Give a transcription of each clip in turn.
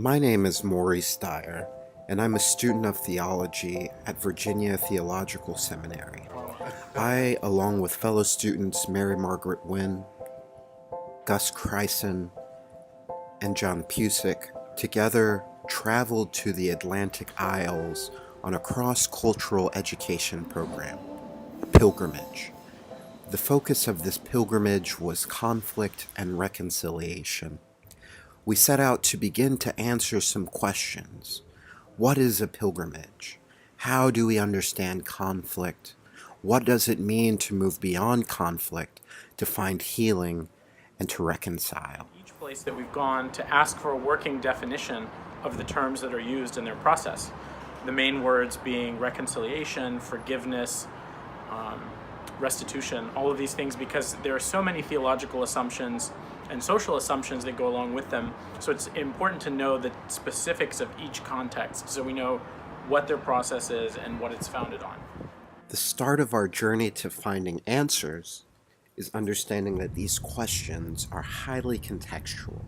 My name is Maurice Dyer, and I'm a student of theology at Virginia Theological Seminary. I, along with fellow students Mary Margaret Wynne, Gus Chryson, and John Pusick, together traveled to the Atlantic Isles on a cross-cultural education program, a pilgrimage. The focus of this pilgrimage was conflict and reconciliation. We set out to begin to answer some questions. What is a pilgrimage? How do we understand conflict? What does it mean to move beyond conflict, to find healing, and to reconcile? Each place that we've gone to ask for a working definition of the terms that are used in their process. The main words being reconciliation, forgiveness, restitution, all of these things, because there are so many theological assumptions and social assumptions that go along with them. So it's important to know the specifics of each context so we know what their process is and what it's founded on. The start of our journey to finding answers is understanding that these questions are highly contextual,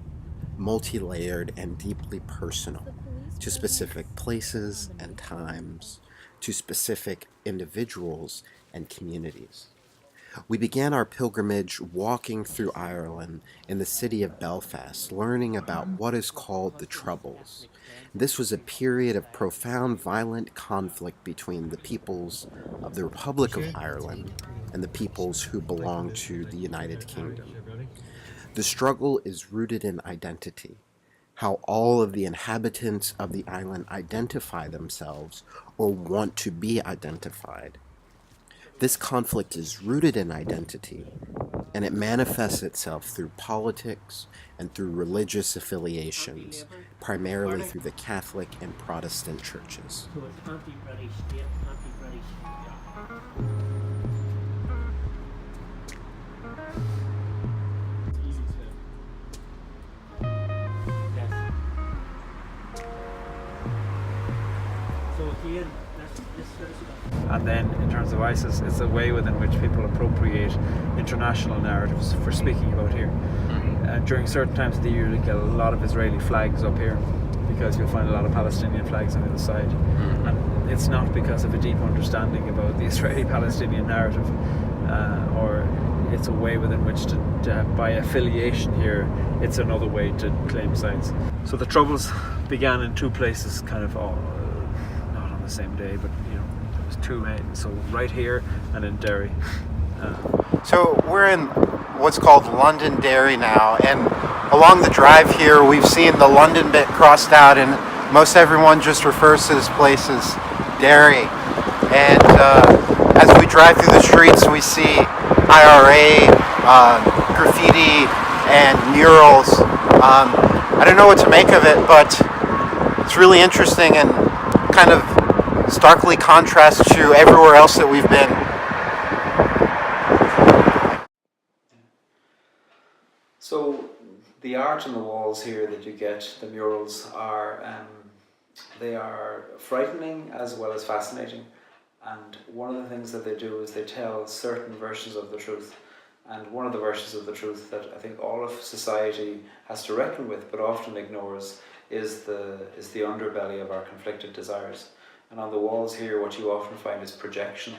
multi-layered, and deeply personal to specific places and times, to specific individuals and communities. We began our pilgrimage walking through Ireland in the city of Belfast, learning about what is called the Troubles. This was a period of profound violent conflict between the peoples of the Republic of Ireland and the peoples who belonged to the United Kingdom. The struggle is rooted in identity, how all of the inhabitants of the island identify themselves or want to be identified. This conflict is rooted in identity, and it manifests itself through politics and through religious affiliations, primarily through the Catholic and Protestant churches. So it's anti-British state, anti-British. It's easy to. Yes. So again, this sort of stuff. And then in terms of ISIS, it's a way within which people appropriate international narratives for speaking about here. During certain times of the year, you get a lot of Israeli flags up here because you'll find a lot of Palestinian flags on the other side. And it's not because of a deep understanding about the Israeli-Palestinian narrative, or it's a way within which to by affiliation here, it's another way to claim sites. So the Troubles began in two places, kind of all, not on the same day, but there was two main, so right here and in Derry. So we're in what's called Londonderry now, and along the drive here we've seen the London bit crossed out, and most everyone just refers to this place as Derry. And as we drive through the streets we see IRA, graffiti, and murals. I don't know what to make of it, but it's really interesting and kind of starkly contrasts to everywhere else that we've been. So the art on the walls here that you get, the murals, they are frightening as well as fascinating. And one of the things that they do is they tell certain versions of the truth. And one of the versions of the truth that I think all of society has to reckon with but often ignores is the underbelly of our conflicted desires. And on the walls here what you often find is projection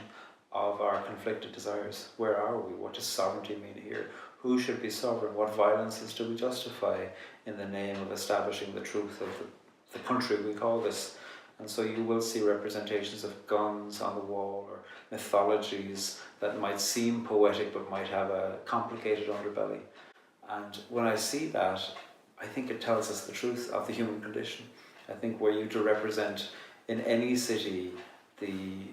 of our conflicted desires. Where are we? What does sovereignty mean here? Who should be sovereign? What violences do we justify in the name of establishing the truth of the country we call this? And so you will see representations of guns on the wall, or mythologies that might seem poetic but might have a complicated underbelly. And when I see that, I think it tells us the truth of the human condition. I think were you to represent in any city the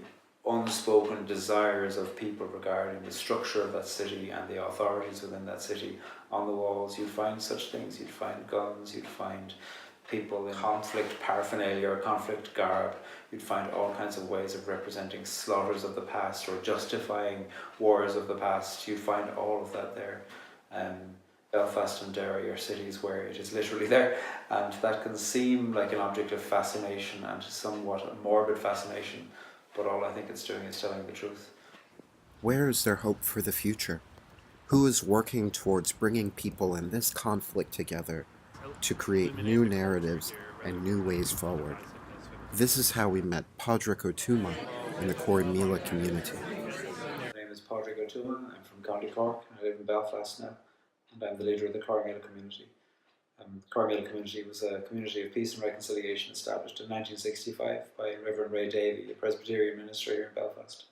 unspoken desires of people regarding the structure of that city and the authorities within that city on the walls, you'd find such things. You'd find guns, you'd find people in conflict paraphernalia or conflict garb. You'd find all kinds of ways of representing slaughters of the past or justifying wars of the past. You'd find all of that there. Belfast and Derry are cities where it is literally there, and that can seem like an object of fascination and somewhat a morbid fascination, but all I think it's doing is telling the truth. Where is there hope for the future? Who is working towards bringing people in this conflict together to create new narratives and new ways forward. This is how we met Padraig O'Tuma in the Corrymeela community. My name is Padraig O'Tuma. I'm from County Cork. I live in Belfast now, and I'm the leader of the Corrymeela community. The Corrymeela community was a community of peace and reconciliation established in 1965 by Reverend Ray Davey, a Presbyterian minister here in Belfast.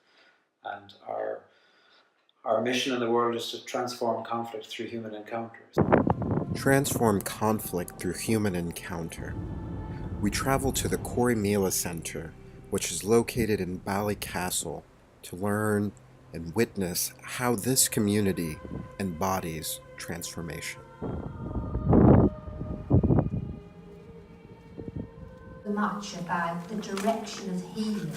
And our mission in the world is to transform conflict through human encounters. Transform conflict through human encounter. We travel to the Corrymeela Centre, which is located in Ballycastle, to learn and witness how this community embodies transformation. Much about the direction of healing,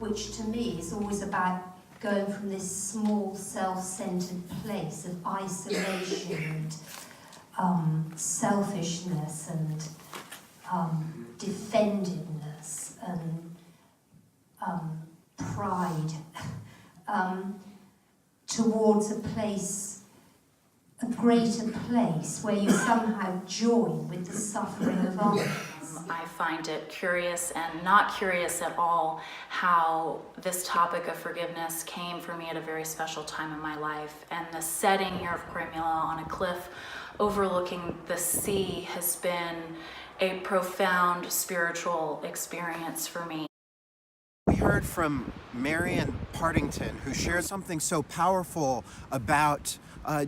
which to me is always about going from this small self-centered place of isolation and selfishness and defendedness and pride towards a greater place where you somehow join with the suffering of others. I find it curious and not curious at all how this topic of forgiveness came for me at a very special time in my life. And the setting here of Corrymeela on a cliff overlooking the sea has been a profound spiritual experience for me. We heard from Marion Partington, who shared something so powerful about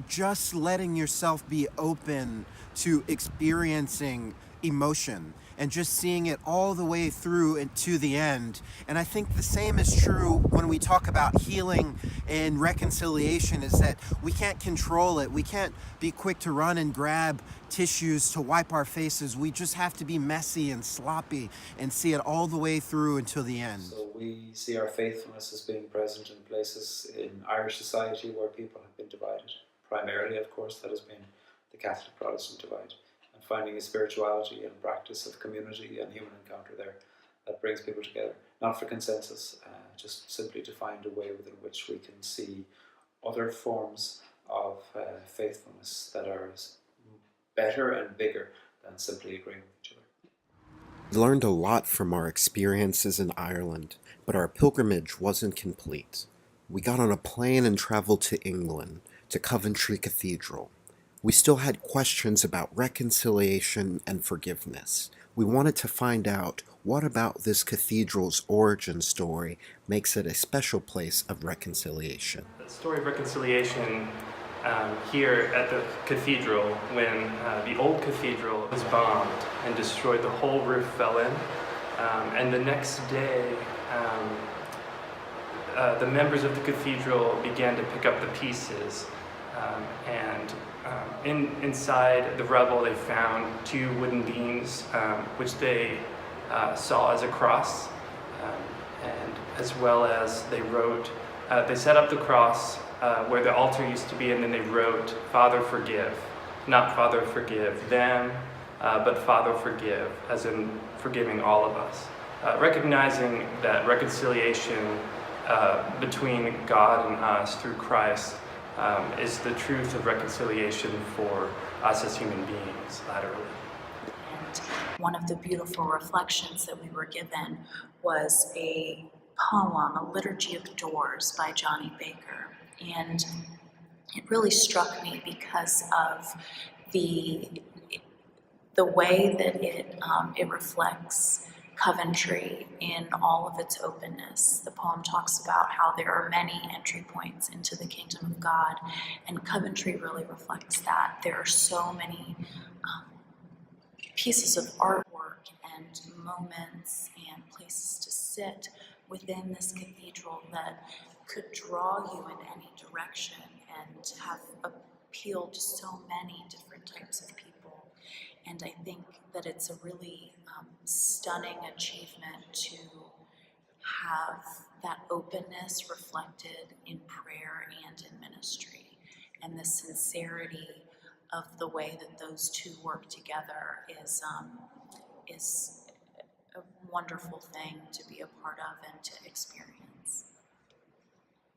just letting yourself be open to experiencing emotion and just seeing it all the way through and to the end. And I think the same is true when we talk about healing and reconciliation, is that we can't control it. We can't be quick to run and grab tissues to wipe our faces. We just have to be messy and sloppy and see it all the way through until the end. So we see our faithfulness as being present in places in Irish society where people have been divided. Primarily, of course, that has been the Catholic-Protestant divide. And finding a spirituality and practice of community and human encounter there that brings people together, not for consensus, just simply to find a way within which we can see other forms of faithfulness that are better and bigger than simply agreeing with each other. We learned a lot from our experiences in Ireland, but our pilgrimage wasn't complete. We got on a plane and traveled to England, to Coventry Cathedral. We still had questions about reconciliation and forgiveness. We wanted to find out what about this cathedral's origin story makes it a special place of reconciliation. The story of reconciliation here at the cathedral, when the old cathedral was bombed and destroyed, the whole roof fell in, and the next day the members of the cathedral began to pick up the pieces, and inside the rubble they found two wooden beams, which they saw as a cross, and as well as they wrote, they set up the cross where the altar used to be, and then they wrote, "Father, forgive," not "Father, forgive them," but "Father, forgive," as in forgiving all of us. Recognizing that reconciliation between God and us through Christ is the truth of reconciliation for us as human beings, laterally. And one of the beautiful reflections that we were given was a poem, A Liturgy of Doors by Johnny Baker. And it really struck me because of the way that it reflects Coventry in all of its openness. The poem talks about how there are many entry points into the kingdom of God, and Coventry really reflects that. There are so many pieces of artwork and moments and places to sit within this cathedral that could draw you in any direction and have appealed to so many different types of people. And I think that it's a really stunning achievement to have that openness reflected in prayer and in ministry, and the sincerity of the way that those two work together is a wonderful thing to be a part of and to experience.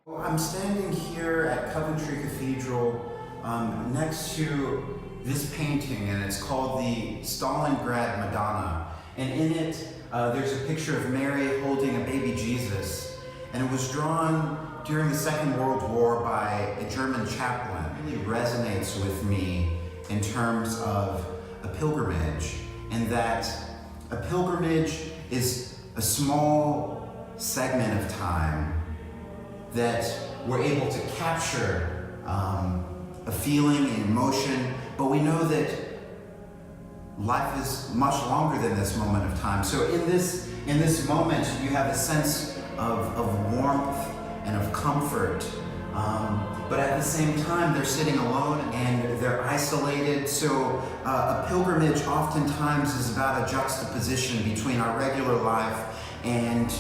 Well, I'm standing here at Coventry Cathedral next to this painting, and it's called the Stalingrad Madonna. And in it, there's a picture of Mary holding a baby Jesus. And it was drawn during the Second World War by a German chaplain. It really resonates with me in terms of a pilgrimage, and that a pilgrimage is a small segment of time that we're able to capture a feeling, an emotion, but we know that life is much longer than this moment of time. So in this moment, you have a sense of warmth and of comfort, but at the same time, they're sitting alone and they're isolated. So a pilgrimage oftentimes is about a juxtaposition between our regular life and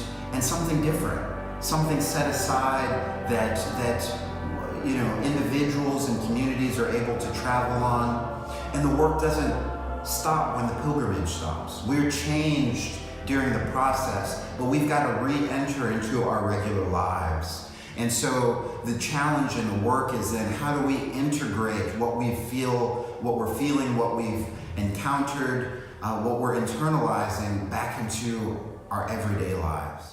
something different, something set aside that individuals and communities are able to travel on. And the work doesn't stop when the pilgrimage stops. We're changed during the process, but we've got to re-enter into our regular lives. And so the challenge in the work is then how do we integrate what we feel, what we're feeling, what we've encountered, what we're internalizing back into our everyday lives.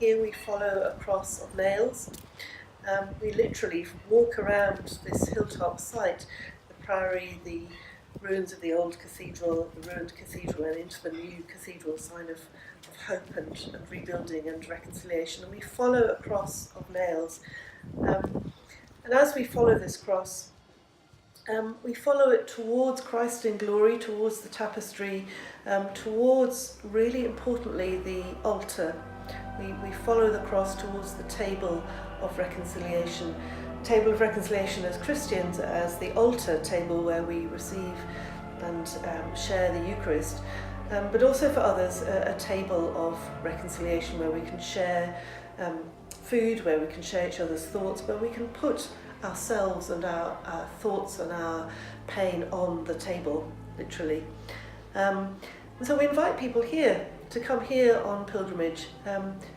Here we follow a cross of nails. We literally walk around this hilltop site, the priory, the ruins of the old cathedral, the ruined cathedral, and into the new cathedral, sign of hope and rebuilding and reconciliation. And we follow a cross of nails. And as we follow this cross, we follow it towards Christ in glory, towards the tapestry, towards, really importantly, the altar. We follow the cross towards the table of reconciliation. Table of reconciliation as Christians, as the altar table where we receive and share the Eucharist, but also for others a table of reconciliation where we can share food, where we can share each other's thoughts, where we can put ourselves and our thoughts and our pain on the table, literally. So we invite people here to come here on pilgrimage.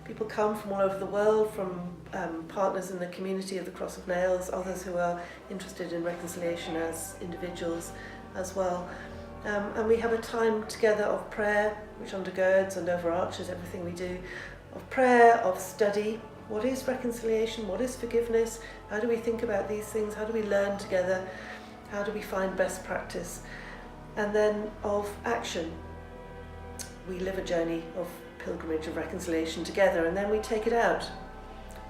People come from all over the world, from partners in the community of the Cross of Nails, others who are interested in reconciliation as individuals as well. And we have a time together of prayer, which undergirds and overarches everything we do, of prayer, of study. What is reconciliation? What is forgiveness? How do we think about these things? How do we learn together? How do we find best practice? And then of action. We live a journey of pilgrimage, of reconciliation together, and then we take it out.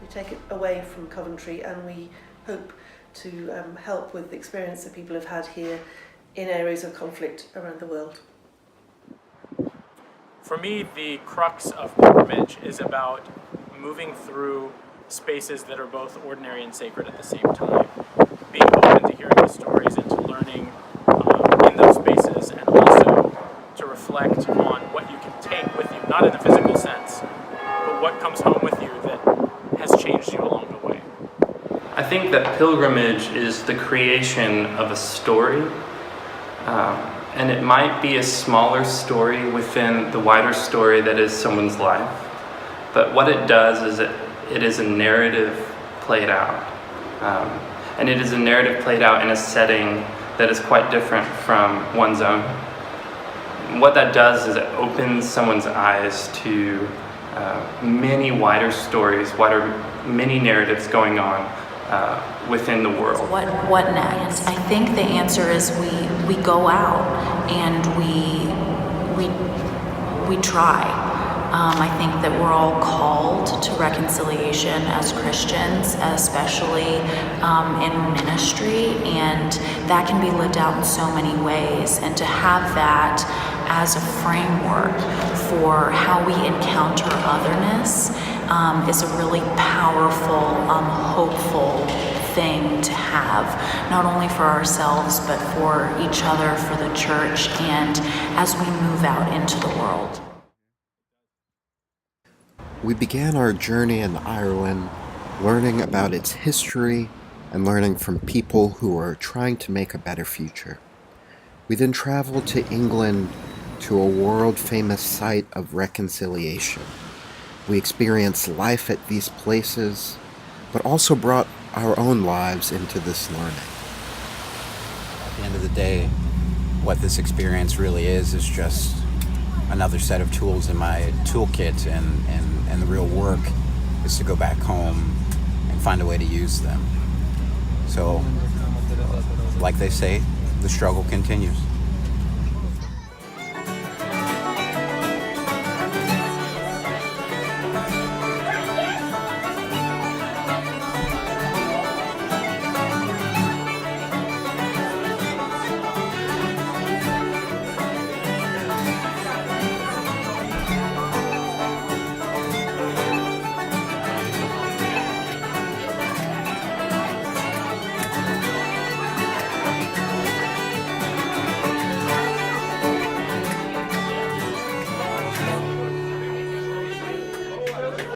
We take it away from Coventry, and we hope to help with the experience that people have had here in areas of conflict around the world. For me, the crux of pilgrimage is about moving through spaces that are both ordinary and sacred at the same time. Being open to hearing the stories and to learning in those spaces, and also to reflect on what you can take with you, not in a physical sense, but what comes home with you that has changed you along the way. I think that pilgrimage is the creation of a story, and it might be a smaller story within the wider story that is someone's life. But what it does is it is a narrative played out. And it is a narrative played out in a setting that is quite different from one's own. What that does is it opens someone's eyes to many wider stories, many narratives going on within the world. What next? I think the answer is we go out and we try. I think that we're all called to reconciliation as Christians, especially in ministry, and that can be lived out in so many ways. And to have that as a framework for how we encounter otherness is a really powerful, hopeful thing to have, not only for ourselves, but for each other, for the church, and as we move out into the world. We began our journey in Ireland learning about its history and learning from people who are trying to make a better future. We then traveled to England to a world-famous site of reconciliation. We experienced life at these places, but also brought our own lives into this learning. At the end of the day, what this experience really is just another set of tools in my toolkit, and the real work is to go back home and find a way to use them. So, like they say, the struggle continues.